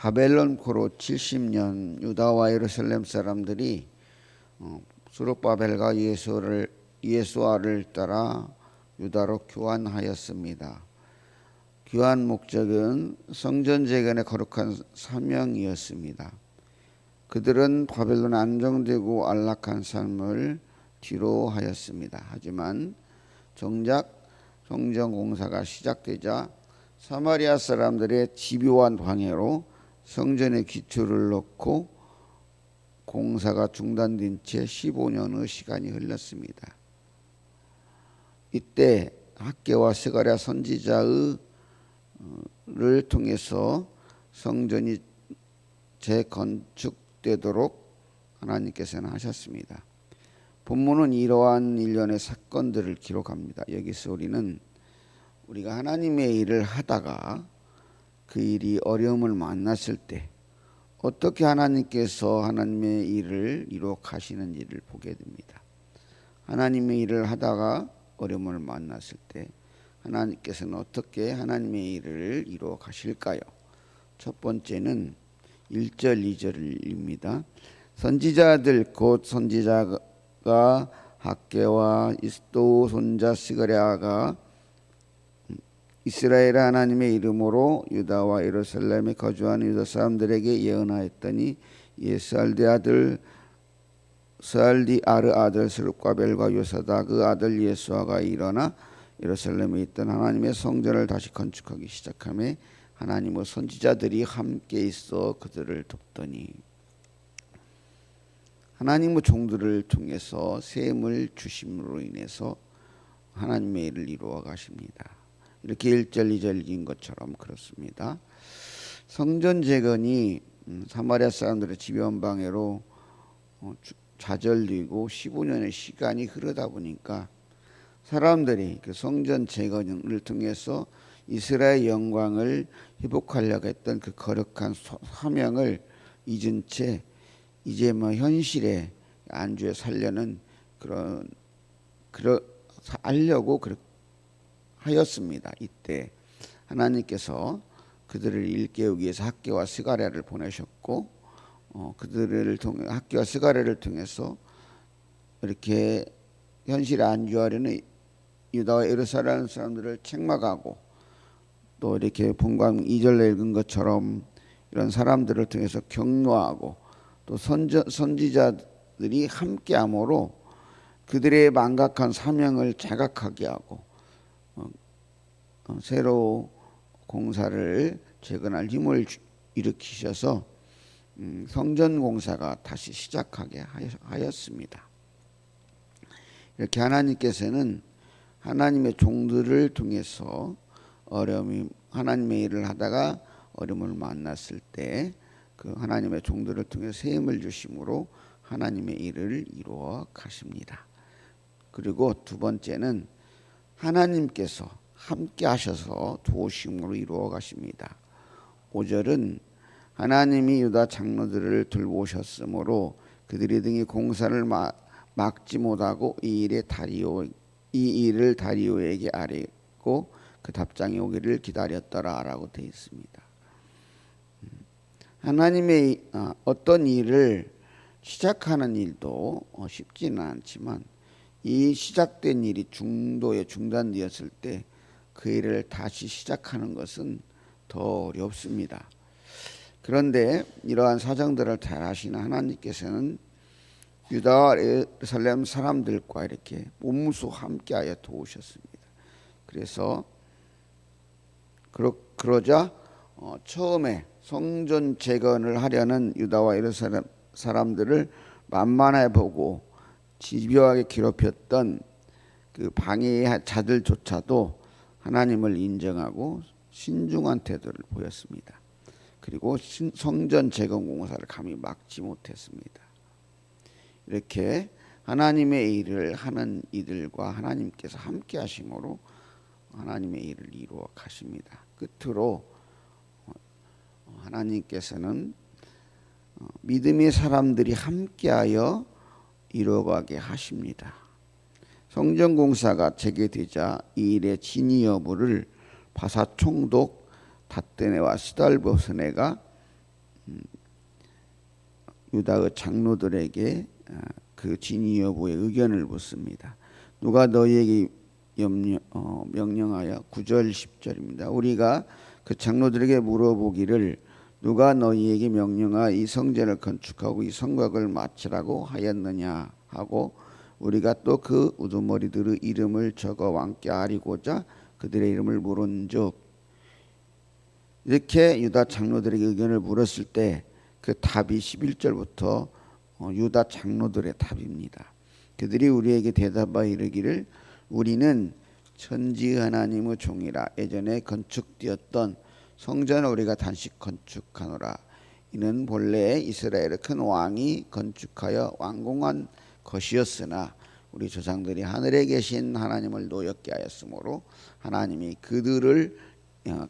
바벨론 포로 70년 유다와 예루살렘 사람들이 스룹바벨과 예수아를 따라 유다로 교환하였습니다. 교환 목적은 성전 재건의 거룩한 사명이었습니다. 그들은 바벨론에 안정되고 안락한 삶을 뒤로하였습니다. 하지만 정작 성전 공사가 시작되자 사마리아 사람들의 집요한 방해로 성전의 기초를 놓고 공사가 중단된 채 15년의 시간이 흘렀습니다. 이때 학개와 스가랴 선지자를 통해서 성전이 재건축되도록 하나님께서는 하셨습니다. 본문은 이러한 일련의 사건들을 기록합니다. 여기서 우리가 하나님의 일을 하다가 그 일이 어려움을 만났을 때 어떻게 하나님께서 하나님의 일을 이루어 가시는지를 보게 됩니다. 하나님의 일을 하다가 어려움을 만났을 때 하나님께서는 어떻게 하나님의 일을 이루어 가실까요? 첫 번째는 1절 2절입니다. 선지자들 곧 선지자가 학개와 이스도 손자 스가랴가 이스라엘 하나님의 이름으로 유다와 예루살렘에 거주하는 유다 사람들에게 예언하였더니 스알디아르 아들 스룹바벨과 요사다 그 아들 예수아가 일어나 예루살렘에 있던 하나님의 성전을 다시 건축하기 시작하며 하나님의 선지자들이 함께 있어 그들을 돕더니 하나님의 종들을 통해서 셈을 주심으로 인해서 하나님의 일을 이루어 가십니다. 이렇게 1절 2절 읽은 것처럼 그렇습니다. 성전 재건이 사마리아 사람들의 집요한 방해로 좌절되고 15년의 시간이 흐르다 보니까 사람들이 그 성전 재건을 통해서 이스라엘 영광을 회복하려고 했던 그 거룩한 사명을 잊은 채 이제 현실에 안주해 살려는 하려고 하였습니다. 이때 하나님께서 그들을 일깨우기 위해서 학개와 스가랴를 보내셨고 그들을 통해 학개와 스가랴를 통해서 이렇게 현실에 안주하려는 유다와 예루살렘 사람들을 책망하고 또 이렇게 본강 2절에 읽은 것처럼 이런 사람들을 통해서 격려하고 또 선지자들이 함께함으로 그들의 망각한 사명을 자각하게 하고 새로 공사를 재건할 힘을 일으키셔서 성전 공사가 다시 시작하게 하였습니다. 이렇게 하나님께서는 하나님의 종들을 통해서 하나님의 일을 하다가 어려움을 만났을 때 그 하나님의 종들을 통해 세임을 주심으로 하나님의 일을 이루어 가십니다. 그리고 두 번째는 하나님께서 함께 하셔서 도우심으로 이루어 가십니다. 5절은 하나님이 유다 장로들을 돌보셨으므로 그들이 등이 공사를 막지 못하고 이 일을 다리오에게 아뢰고 그 답장이 오기를 기다렸더라라고 되어 있습니다. 하나님의 어떤 일을 시작하는 일도 쉽지는 않지만 이 시작된 일이 중도에 중단되었을 때 그 일을 다시 시작하는 것은 더 어렵습니다. 그런데 이러한 사정들을 잘 아시는 하나님께서는 유다와 예루살렘 사람들과 이렇게 몸소 함께하여 도우셨습니다. 그래서 그러자 처음에 성전 재건을 하려는 유다와 예루살렘 사람들을 만만해 보고 집요하게 괴롭혔던 그 방해의 자들조차도 하나님을 인정하고 신중한 태도를 보였습니다. 그리고 성전 재건 공사를 감히 막지 못했습니다. 이렇게 하나님의 일을 하는 이들과 하나님께서 함께 하심으로 하나님의 일을 이루어 가십니다. 끝으로 하나님께서는 믿음의 사람들이 함께하여 이루어가게 하십니다. 성전 공사가 재개되자 이 일의 진위 여부를 바사총독 닷데네와 스달보스네가 유다의 장로들에게 그 진위 여부의 의견을 묻습니다. 누가 너희에게 명령하여 9절 10절입니다. 우리가 그 장로들에게 물어보기를 누가 너희에게 명령하여 이 성전을 건축하고 이 성곽을 마치라고 하였느냐 하고 우리가 또 그 우두머리들의 이름을 적어 왕께 아리고자 그들의 이름을 물은즉 이렇게 유다 장로들에게 의견을 물었을 때 그 답이 11절부터 유다 장로들의 답입니다. 그들이 우리에게 대답하여 이르기를 우리는 천지 하나님의 종이라 예전에 건축되었던 성전을 우리가 다시 건축하노라. 이는 본래 이스라엘의 큰 왕이 건축하여 완공한 것이었으나 우리 조상들이 하늘에 계신 하나님을 노엽게 하였으므로 하나님이 그들을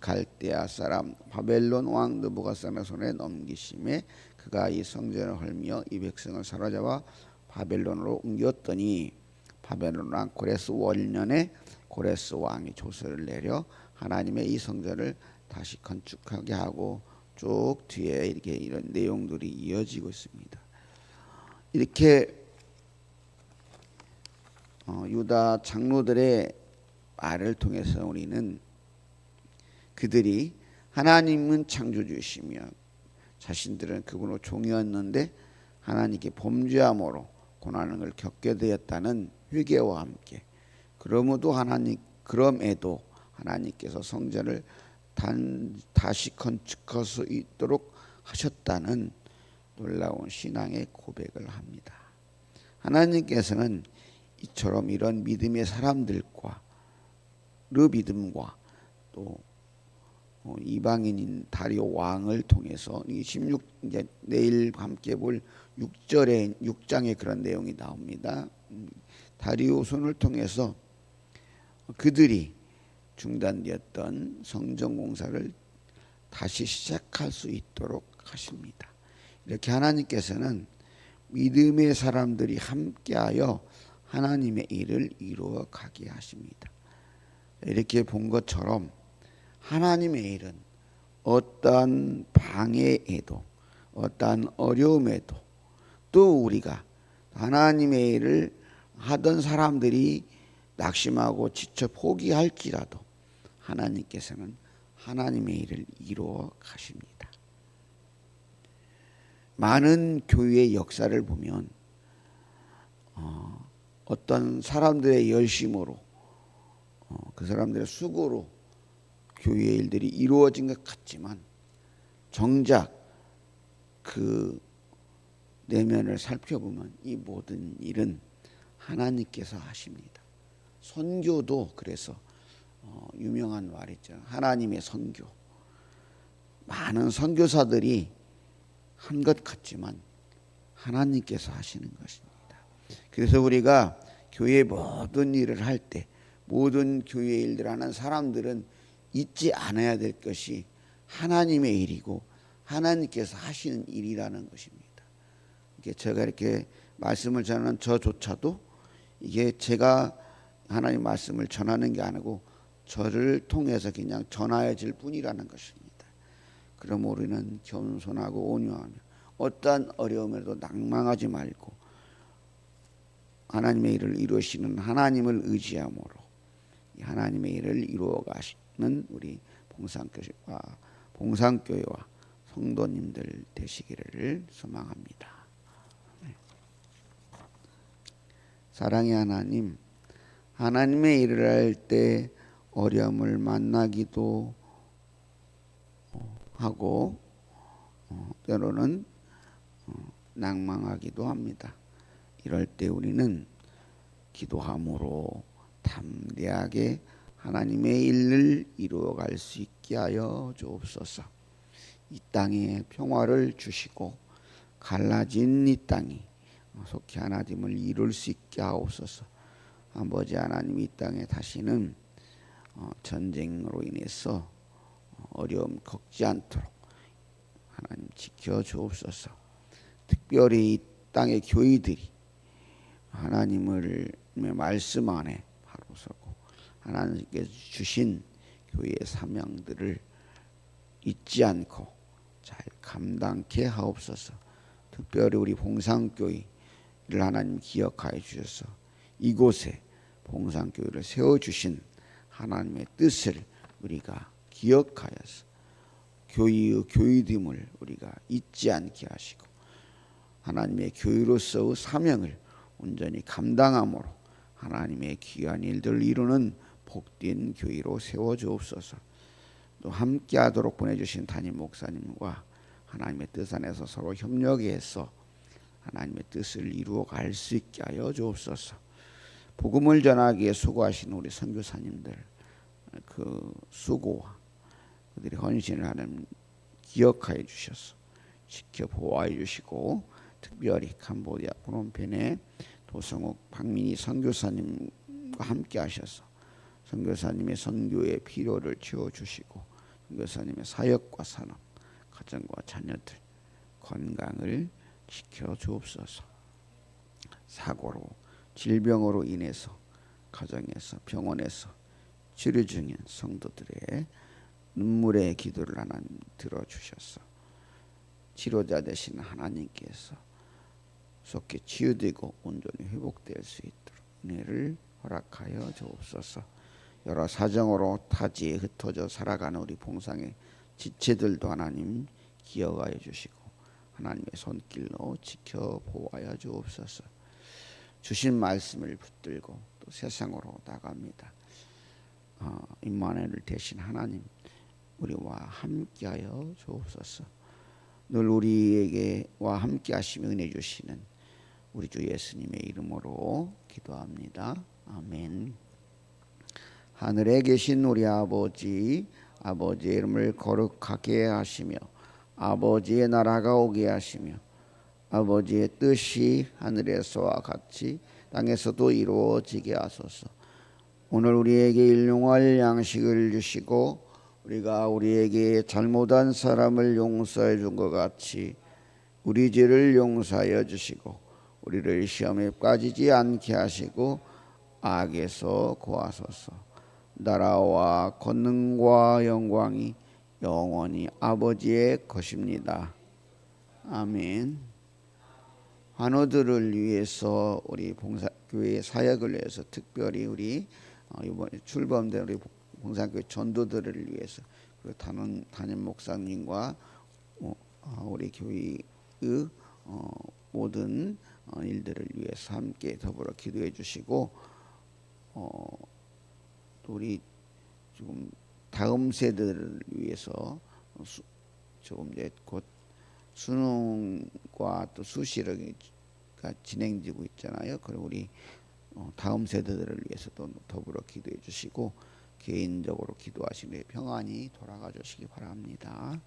갈대아 사람 바벨론 왕 느부갓네살 손에 넘기심에 그가 이 성전을 헐며 이 백성을 사로잡아 바벨론으로 옮겼더니 바벨론 왕 고레스 월년에 고레스 왕이 조서를 내려 하나님의 이 성전을 다시 건축하게 하고 쭉 뒤에 이렇게 이런 내용들이 이어지고 있습니다. 이렇게 유다 장로들의 말을 통해서 우리는 그들이 하나님은 창조주이시며 자신들은 그분의 종이었는데 하나님께 범죄함으로 고난을 겪게 되었다는 회개와 함께 그럼에도 하나님께서 성전을 다시 건축할 수 있도록 하셨다는 놀라운 신앙의 고백을 합니다. 하나님께서는 이처럼 이런 믿음의 사람들과 그 믿음과 또 이방인인 다리오 왕을 통해서 16 이제 내일 함께 볼 6장에 그런 내용이 나옵니다. 다리오 손을 통해서 그들이 중단되었던 성전 공사를 다시 시작할 수 있도록 하십니다. 이렇게 하나님께서는 믿음의 사람들이 함께하여 하나님의 일을 이루어 가게 하십니다. 이렇게 본 것처럼 하나님의 일은 어떠한 방해에도 어떠한 어려움에도 또 우리가 하나님의 일을 하던 사람들이 낙심하고 지쳐 포기할지라도 하나님께서는 하나님의 일을 이루어 가십니다. 많은 교회의 역사를 보면 어떤 사람들의 열심으로 그 사람들의 수고로 교회의 일들이 이루어진 것 같지만 정작 그 내면을 살펴보면 이 모든 일은 하나님께서 하십니다. 선교도 그래서 유명한 말이죠. 하나님의 선교. 많은 선교사들이 한 것 같지만 하나님께서 하시는 것입니다. 그래서 우리가 교회 모든 일을 할 때 모든 교회 일들 하는 사람들은 잊지 않아야 될 것이 하나님의 일이고 하나님께서 하시는 일이라는 것입니다. 제가 이렇게 말씀을 전하는 저조차도 이게 제가 하나님 말씀을 전하는 게 아니고 저를 통해서 그냥 전하여질 뿐이라는 것입니다. 그럼 우리는 겸손하고 온유하며 어떠한 어려움에도 낭망하지 말고 하나님의 일을 이루시는 하나님을 의지함으로 하나님의 일을 이루어 가시는 우리 봉산교회와 성도님들 되시기를 소망합니다. 사랑의 하나님, 하나님의 일을 할 때 어려움을 만나기도 하고 때로는 낭망하기도 합니다. 이럴 때 우리는 기도함으로 담대하게 하나님의 일을 이루어갈 수 있게 하여 주옵소서. 이 땅에 평화를 주시고 갈라진 이 땅이 속히 하나님을 이룰 수 있게 하옵소서. 아버지 하나님, 이 땅에 다시는 전쟁으로 인해서 어려움 겪지 않도록 하나님 지켜 주옵소서. 특별히 이 땅의 교회들이 하나님의 말씀 안에 바로 서고 하나님께서 주신 교회의 사명들을 잊지 않고 잘 감당케 하옵소서. 특별히 우리 봉상교회를 하나님 기억하여 주셔서 이곳에 봉상교회를 세워주신 하나님의 뜻을 우리가 기억하여서 교회의 교회됨을 우리가 잊지 않게 하시고 하나님의 교회로서의 사명을 온전히 감당함으로 하나님의 귀한 일들을 이루는 복된 교회로 세워주옵소서. 또 함께하도록 보내주신 담임 목사님과 하나님의 뜻 안에서 서로 협력해서 하나님의 뜻을 이루어갈 수 있게 하여 주옵소서. 복음을 전하기에 수고하신 우리 선교사님들 그 수고와 그들의 헌신을 하는 기억하여 주셔서 지켜 보호하여 주시고 특별히 캄보디아 프놈펜의 도성욱 박민희 선교사님과 함께 하셔서 선교사님의 선교의 필요를 채워주시고 선교사님의 사역과 산업, 가정과 자녀들 건강을 지켜주옵소서. 사고로 질병으로 인해서 가정에서 병원에서 치료 중인 성도들의 눈물의 기도를 하나님 들어주셔서 치료자 되신 하나님께서 속히 치유되고 온전히 회복될 수 있도록 은혜를 허락하여 주옵소서. 여러 사정으로 타지에 흩어져 살아가는 우리 봉상의 지체들도 하나님 기억하여 주시고 하나님의 손길로 지켜 보호하여 주옵소서. 주신 말씀을 붙들고 또 세상으로 나갑니다. 임마누엘 대신 하나님 우리와 함께하여 주옵소서. 늘 우리에게와 함께하시며 은혜 주시는 우리 주 예수님의 이름으로 기도합니다. 아멘. 하늘에 계신 우리 아버지, 아버지의 이름을 거룩하게 하시며 아버지의 나라가 오게 하시며 아버지의 뜻이 하늘에서와 같이 땅에서도 이루어지게 하소서. 오늘 우리에게 일용할 양식을 주시고 우리가 우리에게 잘못한 사람을 용서해 준 것 같이 우리 죄를 용서하여 주시고 우리를 시험에 빠지지 않게 하시고 악에서 구하소서. 나라와 권능과 영광이 영원히 아버지의 것입니다. 아멘. 환우들을 위해서 우리 봉사교회 사역을 위해서 특별히 우리 이번에 출범된 우리 봉사교회 전도들을 위해서 그리고 담임 목사님과 우리 교회의 모든 일들을 위해서 함께 더불어 기도해 주시고 또 우리 지금 다음 세대를 위해서 조금 이제 곧 수능과 또 수시가 진행되고 있잖아요. 그리고 우리 다음 세대들을 위해서도 더불어 기도해 주시고 개인적으로 기도하시는 평안히 돌아가 주시기 바랍니다.